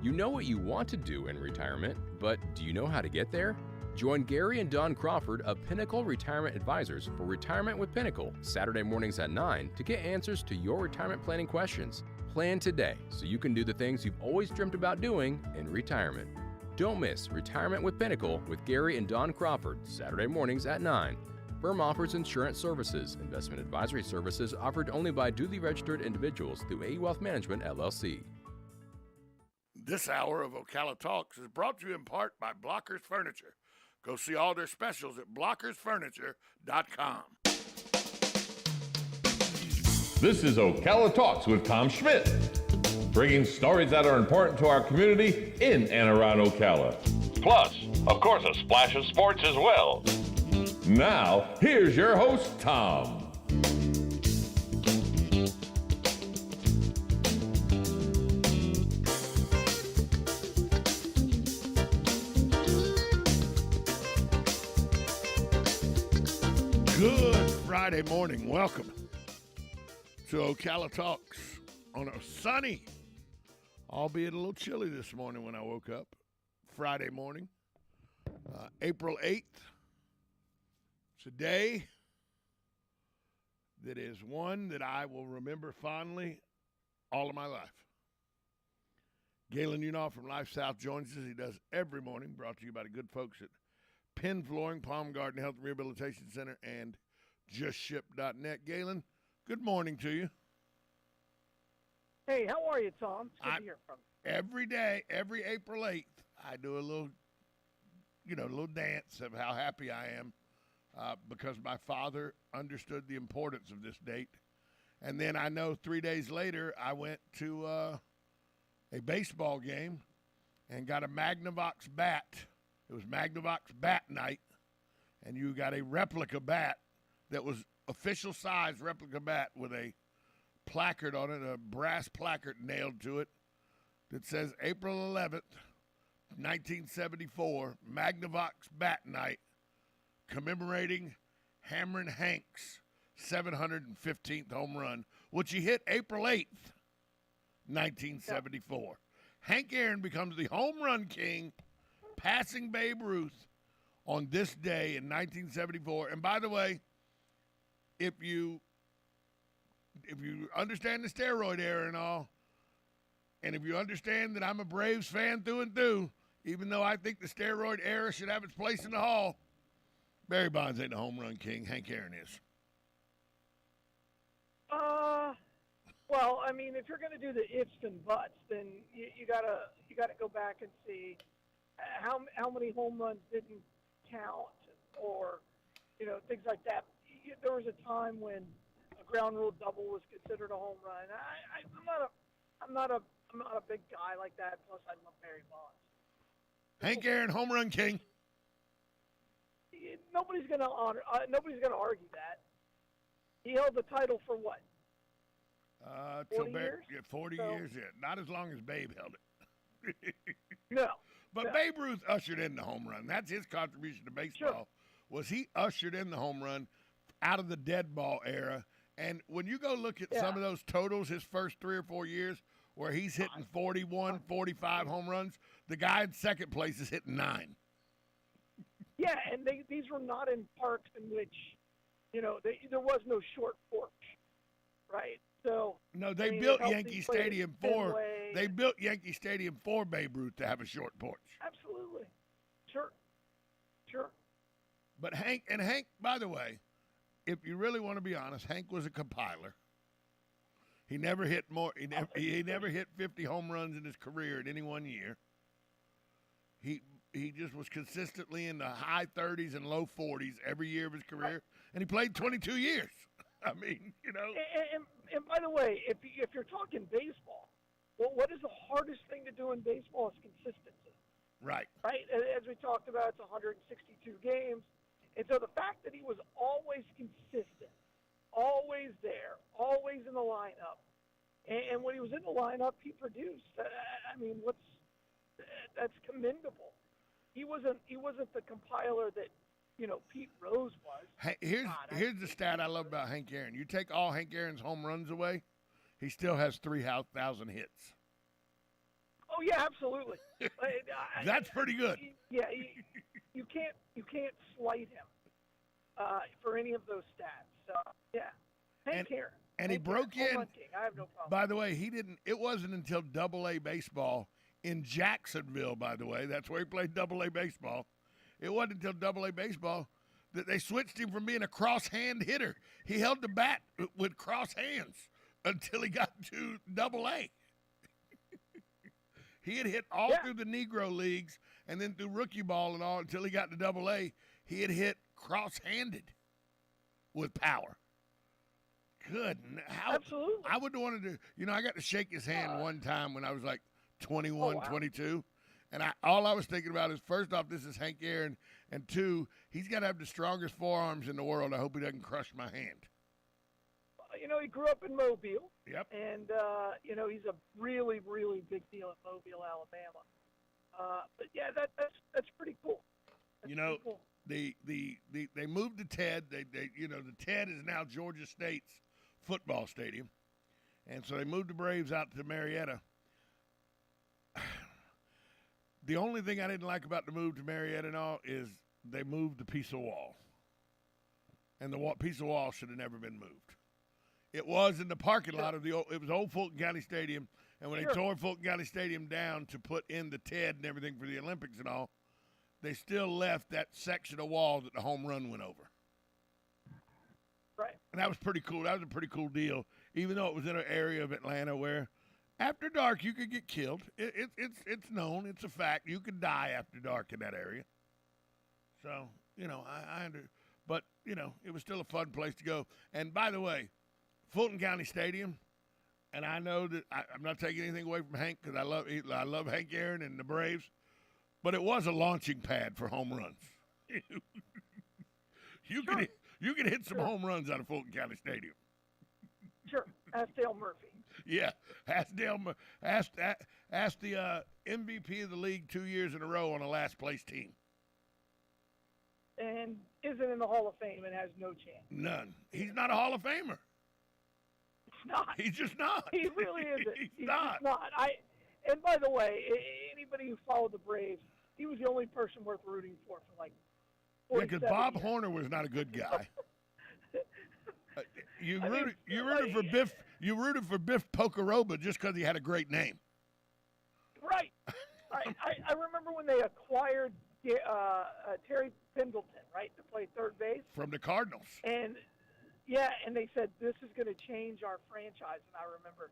You know what you want to do in retirement, but do you know how to get there? Join Gary and Don Crawford of Pinnacle Retirement Advisors for Retirement with Pinnacle, Saturday mornings at 9 to get answers to your retirement planning questions. Plan today so you can do the things you've always dreamt about doing in retirement. Don't miss Retirement with Pinnacle with Gary and Don Crawford, Saturday mornings at 9. Firm offers insurance services. Investment advisory services offered only by duly registered individuals through AE Wealth Management, LLC. This hour of Ocala Talks is brought to you in part by Blockers Furniture. Go see all their specials at blockersfurniture.com. This is Ocala Talks with Tom Schmidt, bringing stories that are important to our community in and around Ocala. Plus, of course, a splash of sports as well. Now, here's your host, Tom. Good Friday morning. Welcome to Ocala Talks on a sunny, albeit a little chilly this morning when I woke up, Friday morning, April 8th. It's a day that is one that I will remember fondly all of my life. Galen Unoff from Life South joins us. He does every morning, brought to you by the good folks at Penn Flooring, Palm Garden Health and Rehabilitation Center, and JustShip.net. Galen, good morning to you. Hey, how are you, Tom? It's good to hear from you. Every day, every April 8th, I do a little dance of how happy I am because my father understood the importance of this date. And then I know 3 days later, I went to a baseball game and got a Magnavox bat. It was Magnavox bat night, and you got a replica bat that was official size replica bat with a placard on it, a brass placard nailed to it that says April 11th, 1974, Magnavox bat night, commemorating Hammerin' Hank's 715th home run, which he hit April 8th, 1974. Yep. Hank Aaron becomes the home run king, passing Babe Ruth on this day in 1974. And by the way, if you understand the steroid era and all, and if you understand that I'm a Braves fan through and through, even though I think the steroid era should have its place in the hall, Barry Bonds ain't the home run king. Hank Aaron is. Well, I mean, if you're going to do the ifs and buts, then you gotta go back and see how many home runs didn't count, or things like that. There was a time when a ground rule double was considered a home run. I'm not a big guy like that. Plus, I love Barry Bonds. Hank Aaron, home run king. Nobody's gonna argue that. He held the title for what? 40 years? Yeah, 40 years, yeah. Not as long as Babe held it. No. But Babe Ruth ushered in the home run. That's his contribution to baseball. Sure. Was he ushered in the home run out of the dead ball era. And when you go look at some of those totals, his first 3 or 4 years, where he's hitting 41, 45 home runs, the guy in second place is hitting 9. Yeah, and these were not in parks in which, there was no short porch, right? So no, they built Yankee Stadium for Babe Ruth to have a short porch. Absolutely, sure. But Hank, by the way, if you really want to be honest, Hank was a compiler. He never hit more. He never hit 50 home runs in his career in any one year. He just was consistently in the high 30s and low 40s every year of his career, and he played 22 years. I mean, And by the way, if you're talking baseball, well, what is the hardest thing to do in baseball is consistency. Right. Right? As we talked about, it's 162 games. And so the fact that he was always consistent, always there, always in the lineup, and when he was in the lineup, he produced. I mean, that's commendable. He wasn't the compiler that Pete Rose was. Hey, here's the stat I love about Hank Aaron. You take all Hank Aaron's home runs away, he still has 3,000 hits. Oh yeah, absolutely. That's pretty good. Yeah, you can't slight him for any of those stats. So yeah, Hank Aaron. And he broke in. Home run king. I have no problem. By the way, he didn't. It wasn't until Double-A baseball in Jacksonville. By the way, that's where he played Double-A baseball. It wasn't until Double-A baseball that they switched him from being a cross-hand hitter. He held the bat with cross hands until he got to Double-A. He had hit all through the Negro leagues and then through rookie ball and all until he got to Double-A. He had hit cross-handed with power. Good. Absolutely. I would want to do, I got to shake his hand one time when I was like 21, 22. And all I was thinking about is, first off, this is Hank Aaron. And two, he's got to have the strongest forearms in the world. I hope he doesn't crush my hand. He grew up in Mobile. Yep. And, he's a really, really big deal in Mobile, Alabama. But, yeah, that's pretty cool. That's pretty cool. They moved to Ted. The Ted is now Georgia State's football stadium. And so they moved the Braves out to Marietta. The only thing I didn't like about the move to Marietta and all is they moved the piece of wall. And the piece of wall should have never been moved. It was in the parking lot of it was old Fulton County Stadium. And when they tore Fulton County Stadium down to put in the TED and everything for the Olympics and all, they still left that section of wall that the home run went over. Right. And that was pretty cool. That was a pretty cool deal, even though it was in an area of Atlanta where after dark you could get killed. It's known. It's a fact. You could die after dark in that area. So, but, it was still a fun place to go. And by the way, Fulton County Stadium, and I know that I'm not taking anything away from Hank because I love Hank Aaron and the Braves, but it was a launching pad for home runs. You can hit some home runs out of Fulton County Stadium. Sure. Ask Dale Murphy. Yeah. Ask the MVP of the league 2 years in a row on a last place team. And isn't in the Hall of Fame and has no chance. None. He's not a Hall of Famer. He's not. He's just not. He really isn't. He's not. Just not. And by the way, anybody who followed the Braves, he was the only person worth rooting for like 47 because Bob years. Horner was not a good guy. You rooted for Biff Pocoroba just because he had a great name. Right. I remember when they acquired Terry Pendleton, right, to play third base from the Cardinals. And they said this is going to change our franchise. And I remember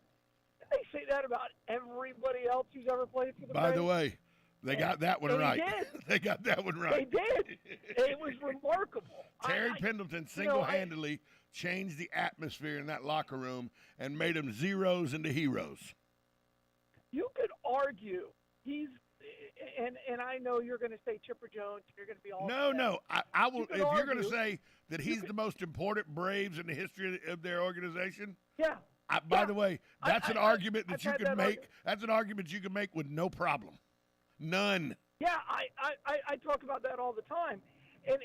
they say that about everybody else who's ever played for the Braves. By the way, they got that one right. They got that one right. They did. It was remarkable. Terry Pendleton single-handedly changed the atmosphere in that locker room and made them zeros into heroes. You could argue he's and I know you're going to say Chipper Jones. You're going to be all no. I will. If you're going to say that he's the most important Braves in the history of their organization, yeah. By the way, that's an argument that you can make. That's an argument you can make with no problem. None. Yeah, I talk about that all the time, and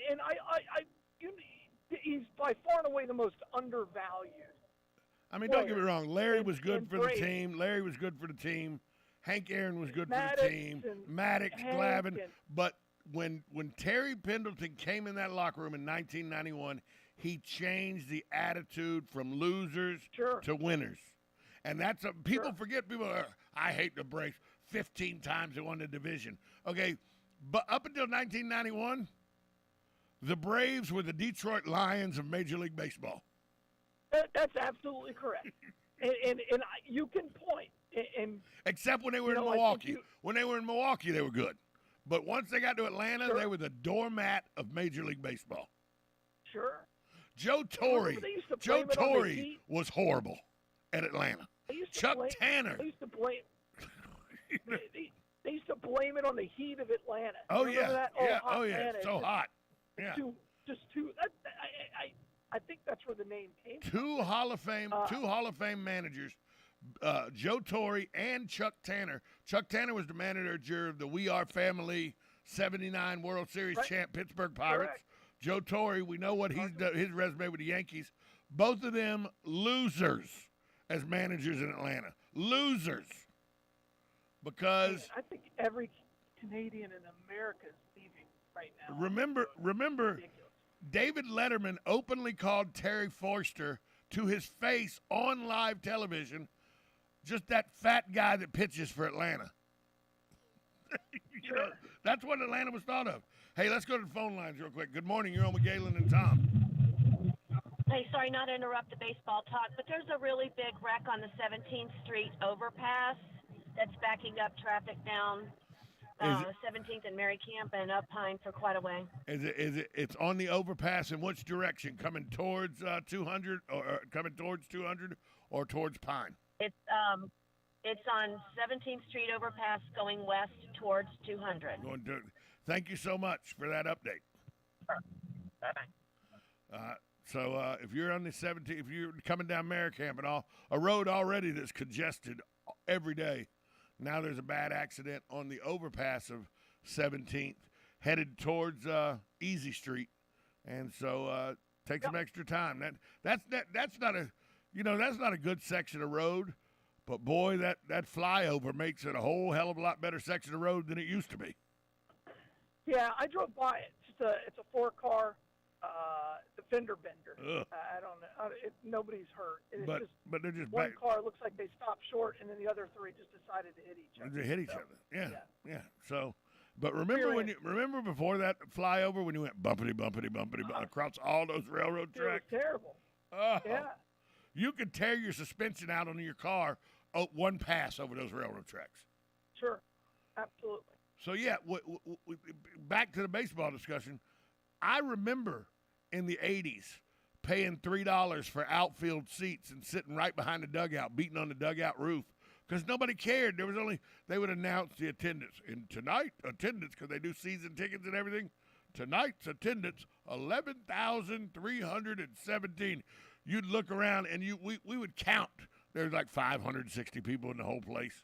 he's by far and away the most undervalued. I mean, don't get me wrong. Larry was good for the team. Hank Aaron was good for the team. Maddox, Glavine. But when Terry Pendleton came in that locker room in 1991, he changed the attitude from losers to winners. And that's people forget. People are, I hate the Braves. 15 times they won the division. Okay, but up until 1991, the Braves were the Detroit Lions of Major League Baseball. That's absolutely correct. and you can point. Except when they were in Milwaukee. When they were in Milwaukee, they were good. But once they got to Atlanta, they were the doormat of Major League Baseball. Sure. Joe Torre was horrible at Atlanta. Chuck Tanner. They used to blame. They used to blame it on the heat of Atlanta. Oh, Remember that? Oh, yeah. It's so hot. Yeah. I think that's where the name came from. Two Hall of Fame managers, Joe Torre and Chuck Tanner. Chuck Tanner was the manager of the We Are Family 79 World Series champ Pittsburgh Pirates. Correct. Joe Torre, we know what he's done, his resume with the Yankees. Both of them losers as managers in Atlanta. Losers. because I think every Canadian in America is leaving right now. remember, Ridiculous. David Letterman openly called Terry Forster to his face on live television, just that fat guy that pitches for Atlanta. That's what Atlanta was thought of. Hey, let's go to the phone lines real quick. Good morning. You're on with Galen and Tom. Hey, sorry not to interrupt the baseball talk, but there's a really big wreck on the 17th Street overpass that's backing up traffic down 17th and Mary Camp and up Pine for quite a way. It's on the overpass in which direction? Coming towards 200 or coming towards 200 or towards Pine? It's on 17th Street overpass going west towards 200. Thank you so much for that update. Bye-bye. So if you're on the 17th, if you're coming down Maricamp and all, a road already that's congested every day, now there's a bad accident on the overpass of 17th headed towards Easy Street, and so take some extra time. That's not a good section of road, but boy, that flyover makes it a whole hell of a lot better section of road than it used to be. Yeah, I drove by it. It's a 4-car fender bender. I don't know. Nobody's hurt. But they're just one car looks like they stopped short, and then the other three just decided to hit each other. They hit each other. Yeah. So, but remember before that flyover when you went bumpity across all those railroad tracks? It was terrible. Oh, yeah. You could tear your suspension out on your car one pass over those railroad tracks. Sure, absolutely. So yeah, back to the baseball discussion. I remember in the 80s paying $3 for outfield seats and sitting right behind the dugout, beating on the dugout roof, because nobody cared. They would announce the attendance. And tonight, attendance, because they do season tickets and everything, tonight's attendance, 11,317. You'd look around, and we would count. There's like 560 people in the whole place.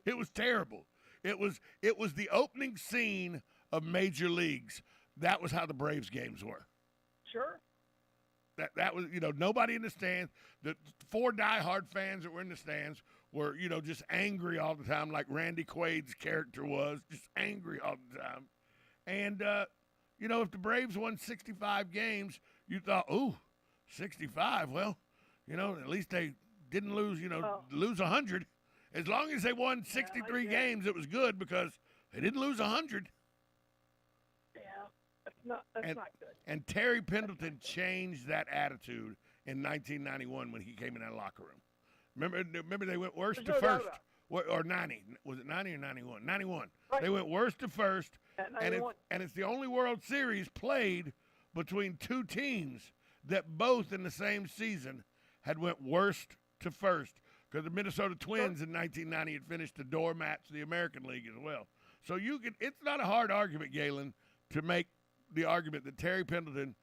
It was terrible. It was the opening scene of Major Leagues. That was how the Braves games were. Sure. That was, nobody in the stands. The 4 diehard fans that were in the stands were, just angry all the time, like Randy Quaid's character was, just angry all the time. And, if the Braves won 65 games, you thought, ooh, 65, well, at least they didn't lose, lose 100. As long as they won 63 games, it was good because they didn't lose 100. That's not good. And Terry Pendleton changed that attitude in 1991 when he came in that locker room. Remember they went worst to first. Or 90. Was it 90 or 91? 91. Right. They went worst to first. And it's the only World Series played between two teams that both in the same season had went worst to first. Because the Minnesota Twins in 1990 had finished the doormats of the American League as well. So it's not a hard argument, Galen, to make the argument that Terry Pendleton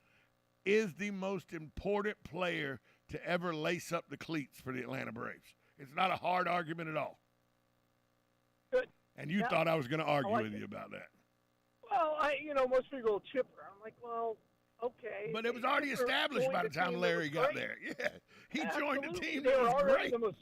is the most important player to ever lace up the cleats for the Atlanta Braves. It's not a hard argument at all. Good. And you thought I was going to argue with you about that. Well, most people go Chipper. I'm like, well, okay. But it was already established by the time Larry got there. Yeah, he joined the team. They That were was already great.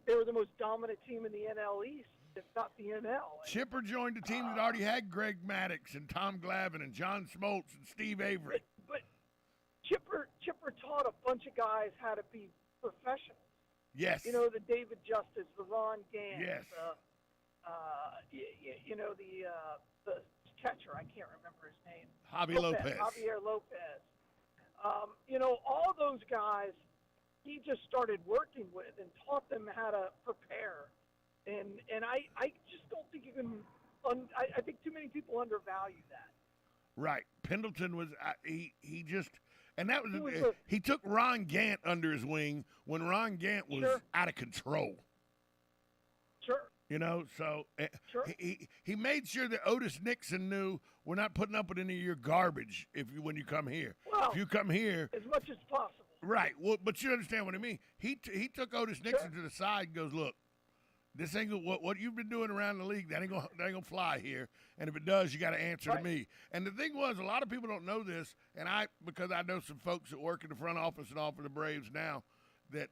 they were the most dominant team in the NL East, if not the NL. Chipper joined a team that already had Greg Maddux and Tom Glavine and John Smoltz and Steve Avery. But Chipper taught a bunch of guys how to be professionals. Yes. The David Justice, the Ron Gant. Yes. The catcher, I can't remember his name. Javier Lopez. Javier Lopez. All those guys he just started working with and taught them how to prepare. And I just don't think you can I think too many people undervalue that. Right. Pendleton was he just and that was he took Ron Gant under his wing when Ron Gant was out of control. Sure. So he made sure that Otis Nixon knew we're not putting up with any of your garbage when you come here. Well, if you come here, as much as possible. Right. Well, but you understand what I mean. He took Otis Nixon to the side and goes, look, this ain't what you've been doing around the league. That ain't gonna fly here. And if it does, you got to answer to me. And the thing was, a lot of people don't know this, and because I know some folks that work in the front office and all for the Braves now, that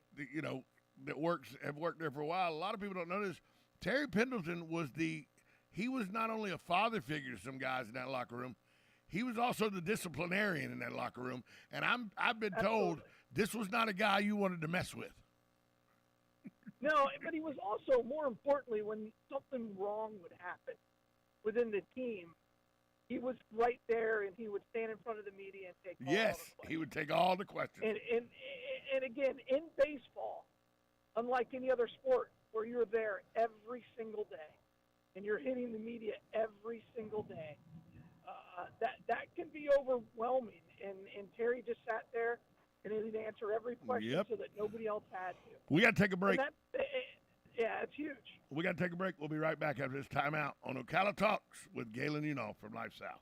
that have worked there for a while, a lot of people don't know this. Terry Pendleton he was not only a father figure to some guys in that locker room, he was also the disciplinarian in that locker room. And I've been told this was not a guy you wanted to mess with. No, but he was also, more importantly, when something wrong would happen within the team, he was right there, and he would stand in front of the media and take all the questions. He would take all the questions. And again, in baseball, unlike any other sport where you're there every single day and you're hitting the media every single day, that can be overwhelming. And Terry just sat there and he'd answer every question so that nobody else had to. We got to take a break. Yeah, it's huge. We got to take a break. We'll be right back after this timeout on Ocala Talks with Galen Unal from Life South.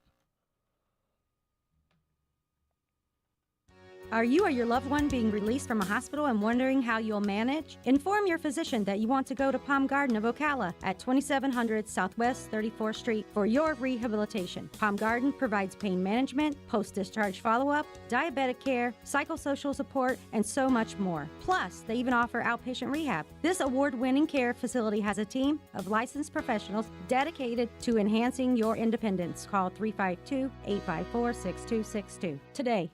Are you or your loved one being released from a hospital and wondering how you'll manage? Inform your physician that you want to go to Palm Garden of Ocala at 2700 Southwest 34th Street for your rehabilitation. Palm Garden provides pain management, post-discharge follow-up, diabetic care, psychosocial support, and so much more. Plus, they even offer outpatient rehab. This award-winning care facility has a team of licensed professionals dedicated to enhancing your independence. Call 352-854-6262 today.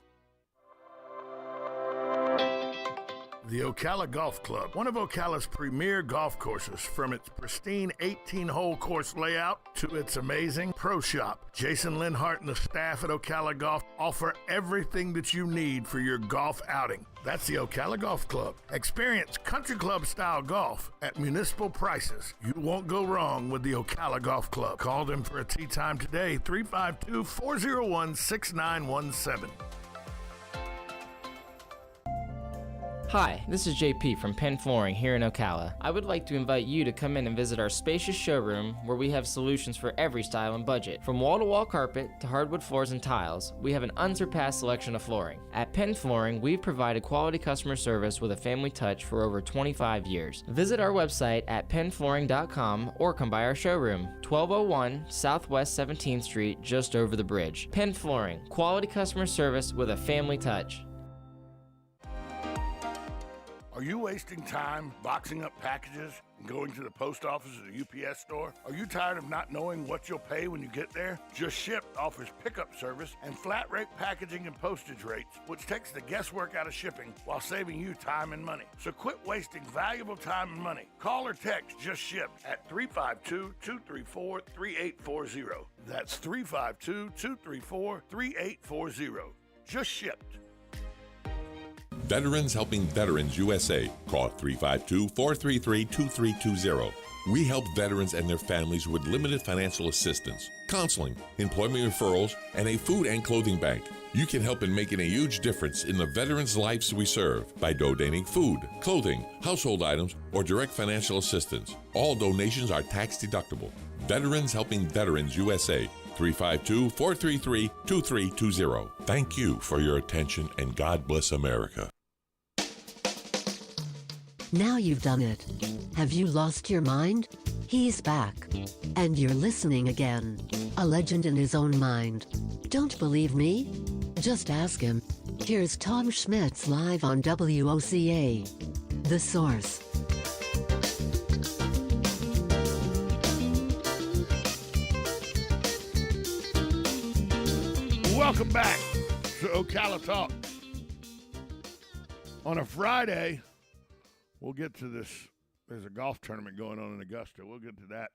The Ocala Golf Club, one of Ocala's premier golf courses, from its pristine 18-hole course layout to its amazing pro shop. Jason Linhart and the staff at Ocala Golf offer everything that you need for your golf outing. That's the Ocala Golf Club. Experience country club style golf at municipal prices. You won't go wrong with the Ocala Golf Club. Call them for a tee time today, 352-401-6917. Hi, this is JP from Penn Flooring here in Ocala. I would like to invite you to come in and visit our spacious showroom where we have solutions for every style and budget. From wall-to-wall carpet to hardwood floors and tiles, we have an unsurpassed selection of flooring. At Penn Flooring, we've provided quality customer service with a family touch for over 25 years. Visit our website at pennflooring.com or come by our showroom, 1201 Southwest 17th Street, just over the bridge. Penn Flooring, quality customer service with a family touch. Are you wasting time boxing up packages and going to the post office or the UPS store? Are you tired of not knowing what you'll pay when you get there? Just Ship offers pickup service and flat rate packaging and postage rates, which takes the guesswork out of shipping while saving you time and money. So quit wasting valuable time and money. Call or text Just Ship at 352-234-3840. That's 352-234-3840. Just Shipped. Veterans Helping Veterans USA. Call 352-433-2320. We help veterans and their families with limited financial assistance, counseling, employment referrals, and a food and clothing bank. You can help in making a huge difference in the veterans' lives we serve by donating food, clothing, household items, or direct financial assistance. All donations are tax deductible. Veterans Helping Veterans USA. 352-433-2320. Thank you for your attention, and God bless America. Now you've done it. Have you lost your mind? He's back. And you're listening again. A legend in his own mind. Don't believe me? Just ask him. Here's Tom Schmitz live on WOCA. The Source. Welcome back to Ocala Talk. On a Friday, we'll get to this. There's a golf tournament going on in Augusta. We'll get to that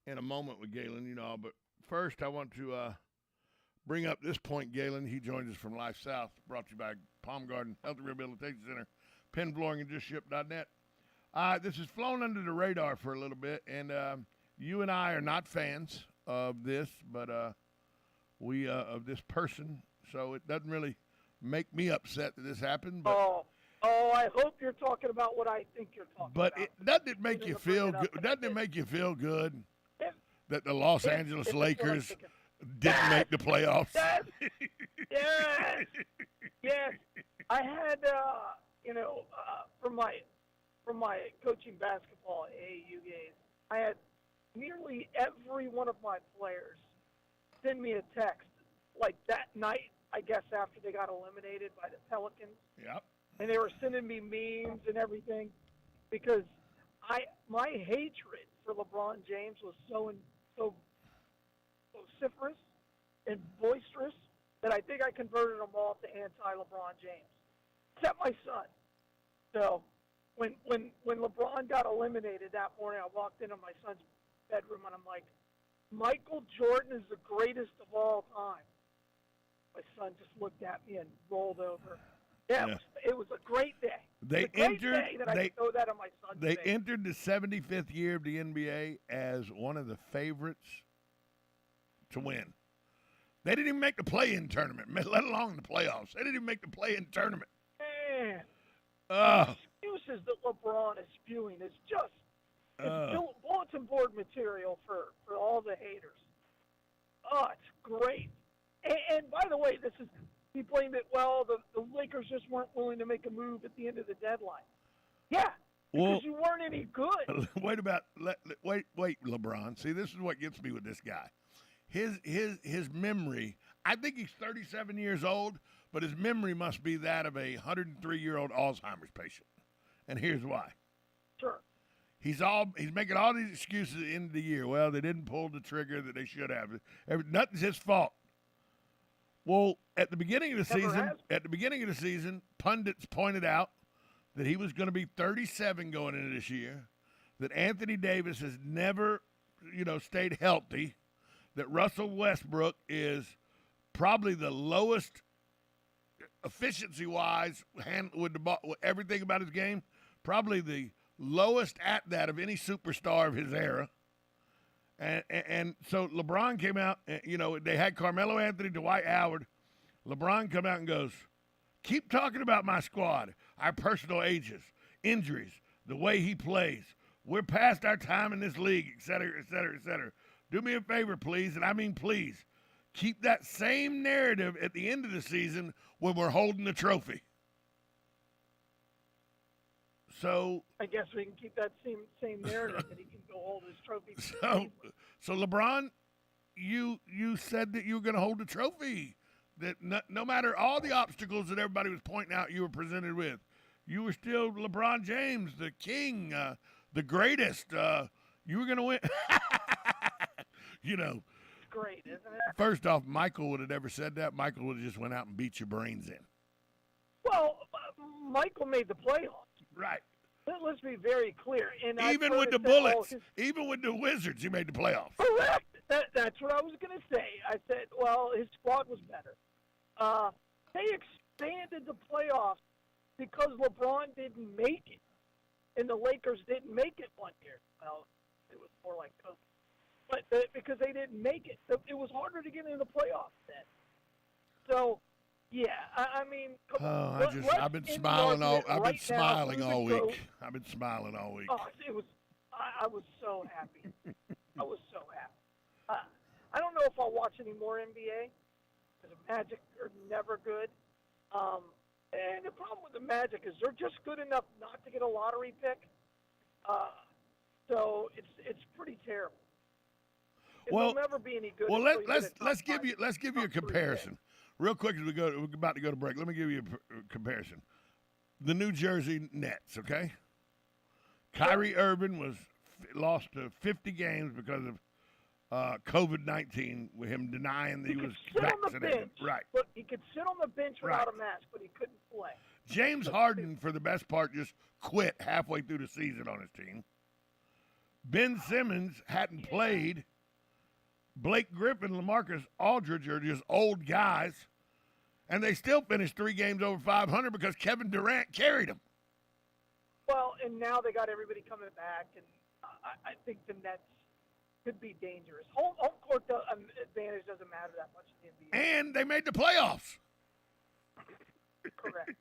in a moment with Galen, you know. But first, I want to bring up this point, Galen. He joins us from Life South, brought to you by Palm Garden Health and Rehabilitation Center, Penn Flooring, and JustShip.net. This has flown under the radar for a little bit, and you and I are not fans of this, but we of this person, so it doesn't really make me upset that this happened. But I hope you're talking about what I think you're talking about. But doesn't it make you feel good? Doesn't it make you feel good that the Los Angeles Lakers didn't make the playoffs? Yes. I had from my coaching basketball AAU games, I had nearly every one of my players send me a text like that night, I guess, after they got eliminated by the Pelicans. Yep. And they were sending me memes and everything. because my hatred for LeBron James was so vociferous and boisterous that I think I converted them all to anti-LeBron James, except my son. So when LeBron got eliminated that morning, I walked into my son's bedroom and I'm like, Michael Jordan is the greatest of all time. My son just looked at me and rolled over. Yeah. It was a great day. They They entered the 75th year of the NBA as one of the favorites to win. They didn't even make the play-in tournament, let alone the playoffs. They didn't even make the play-in tournament. Man, the excuses that LeBron is spewing is just bulletin board material for all the haters. Oh, it's great. And by the way, he blamed it, the Lakers just weren't willing to make a move at the end of the deadline. Yeah, because you weren't any good. Wait, LeBron. See, this is what gets me with this guy. His memory, I think he's 37 years old, but his memory must be that of a 103-year-old Alzheimer's patient. And here's why. Sure. He's making all these excuses at the end of the year. Well, they didn't pull the trigger that they should have. Nothing's his fault. Well, at the beginning of the season, pundits pointed out that he was going to be 37 going into this year, that Anthony Davis has never, stayed healthy, that Russell Westbrook is probably the lowest efficiency-wise with the ball, with everything about his game, probably the lowest at that of any superstar of his era. And so LeBron came out, they had Carmelo Anthony, Dwight Howard. LeBron come out and goes, keep talking about my squad, our personal ages, injuries, the way he plays. We're past our time in this league, et cetera, et cetera, et cetera. Do me a favor, please, and I mean please, keep that same narrative at the end of the season when we're holding the trophy. So I guess we can keep that same narrative that he can go hold his trophy. So LeBron, you said that you were going to hold the trophy. That no matter all the obstacles that everybody was pointing out you were presented with, you were still LeBron James, the king, the greatest. You were going to win. It's great, isn't it? First off, Michael would have never said that. Michael would have just went out and beat your brains in. Well, Michael made the playoffs. Right. Let's be very clear. And even with the Bullets, even with the Wizards, he made the playoffs. Correct. That's what I was going to say. I said, well, his squad was better. They expanded the playoffs because LeBron didn't make it, and the Lakers didn't make it one year. Well, it was more like COVID. But because they didn't make it, it was harder to get into the playoffs then. So, yeah, I mean, I've been smiling all. I've been smiling all week. I've been smiling all week. Oh, it was. I was so happy. I was so happy. I don't know if I'll watch any more NBA because the Magic are never good. And the problem with the Magic is they're just good enough not to get a lottery pick. So it's pretty terrible. They'll never be any good. Well, let's give you a comparison. Real quick as we're about to go to break, let me give you a comparison. The New Jersey Nets, okay? Kyrie Irving lost 50 games because of COVID-19, with him denying that he was vaccinated. Right. But he could sit on the bench without a mask, but he couldn't play. James Harden, for the best part, just quit halfway through the season on his team. Ben Simmons hadn't played. Blake Griffin, LaMarcus Aldridge are just old guys, and they still finished 3 games over 500 because Kevin Durant carried them. Well, and now they got everybody coming back, and I think the Nets could be dangerous. Home court advantage doesn't matter that much in the NBA. And they made the playoffs. Correct.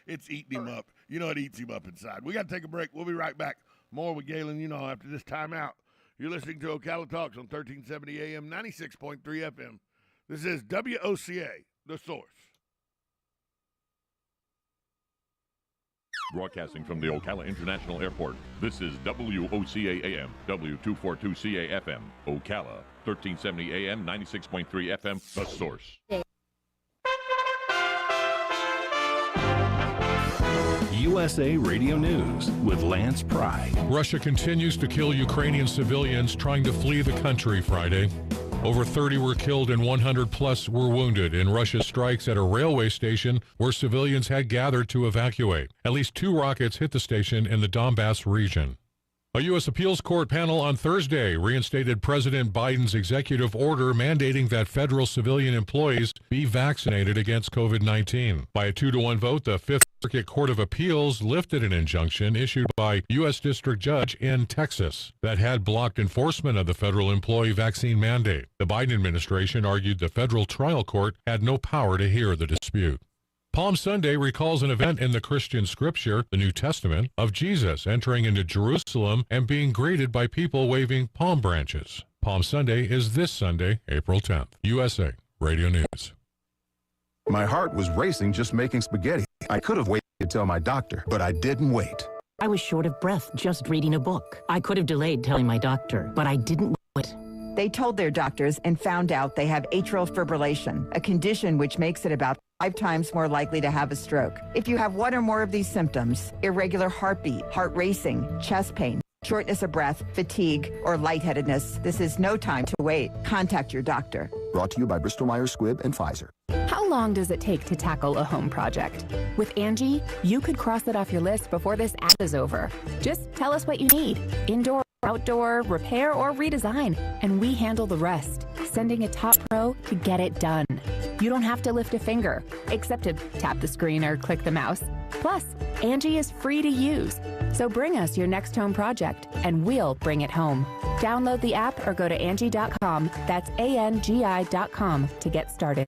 It's eating him up. You know it eats him up inside. We got to take a break. We'll be right back. More with Galen, after this timeout. You're listening to Ocala Talks on 1370 AM, 96.3 FM. This is WOCA, The Source. Broadcasting from the Ocala International Airport, this is WOCA AM, W242CA FM, Ocala, 1370 AM, 96.3 FM, The Source. USA Radio News with Lance Pry. Russia continues to kill Ukrainian civilians trying to flee the country Friday. Over 30 were killed and 100 plus were wounded in Russia's strikes at a railway station where civilians had gathered to evacuate. At least 2 rockets hit the station in the Donbass region. A U.S. appeals court panel on Thursday reinstated President Biden's executive order mandating that federal civilian employees be vaccinated against COVID-19. By a 2-1 vote, the Fifth Circuit Court of Appeals lifted an injunction issued by U.S. District Judge in Texas that had blocked enforcement of the federal employee vaccine mandate. The Biden administration argued the federal trial court had no power to hear the dispute. Palm Sunday recalls an event in the Christian scripture, the New Testament, of Jesus entering into Jerusalem and being greeted by people waving palm branches. Palm Sunday is this Sunday, April 10th. USA Radio News. My heart was racing just making spaghetti. I could have waited to tell my doctor, but I didn't wait. I was short of breath just reading a book. I could have delayed telling my doctor, but I didn't wait. They told their doctors and found out they have atrial fibrillation, a condition which makes it about 5 times more likely to have a stroke. If you have one or more of these symptoms, irregular heartbeat, heart racing, chest pain, shortness of breath, fatigue, or lightheadedness, this is no time to wait. Contact your doctor. Brought to you by Bristol-Myers Squibb and Pfizer. How long does it take to tackle a home project? With Angie, you could cross it off your list before this ad is over. Just tell us what you need. Indoor, outdoor, repair, or redesign, and we handle the rest, sending a top pro to get it done. You don't have to lift a finger, except to tap the screen or click the mouse. Plus, Angie is free to use. So bring us your next home project, and we'll bring it home. Download the app or go to Angie.com. That's ANGI.com to get started.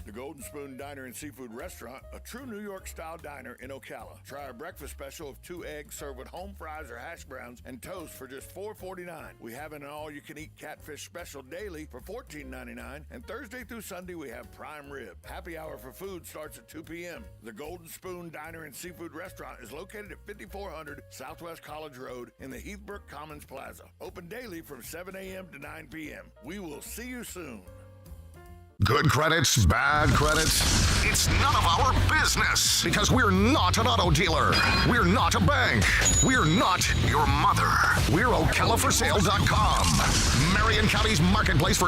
The Golden Spoon Diner and Seafood Restaurant, a true New York-style diner in Ocala. Try our breakfast special of 2 eggs served with home fries or hash browns and toast for just $4.49. We have an all-you-can-eat catfish special daily for $14.99, and Thursday through Sunday we have prime rib. Happy hour for food starts at 2 p.m. The Golden Spoon Diner and Seafood Restaurant is located at 5400 Southwest College Road in the Heathbrook Commons Plaza. Open daily from 7 a.m. to 9 p.m. We will see you soon. Good credits, bad credits, it's none of our business because we're not an auto dealer. We're not a bank. We're not your mother. We're OcalaForSale.com, Marion County's marketplace for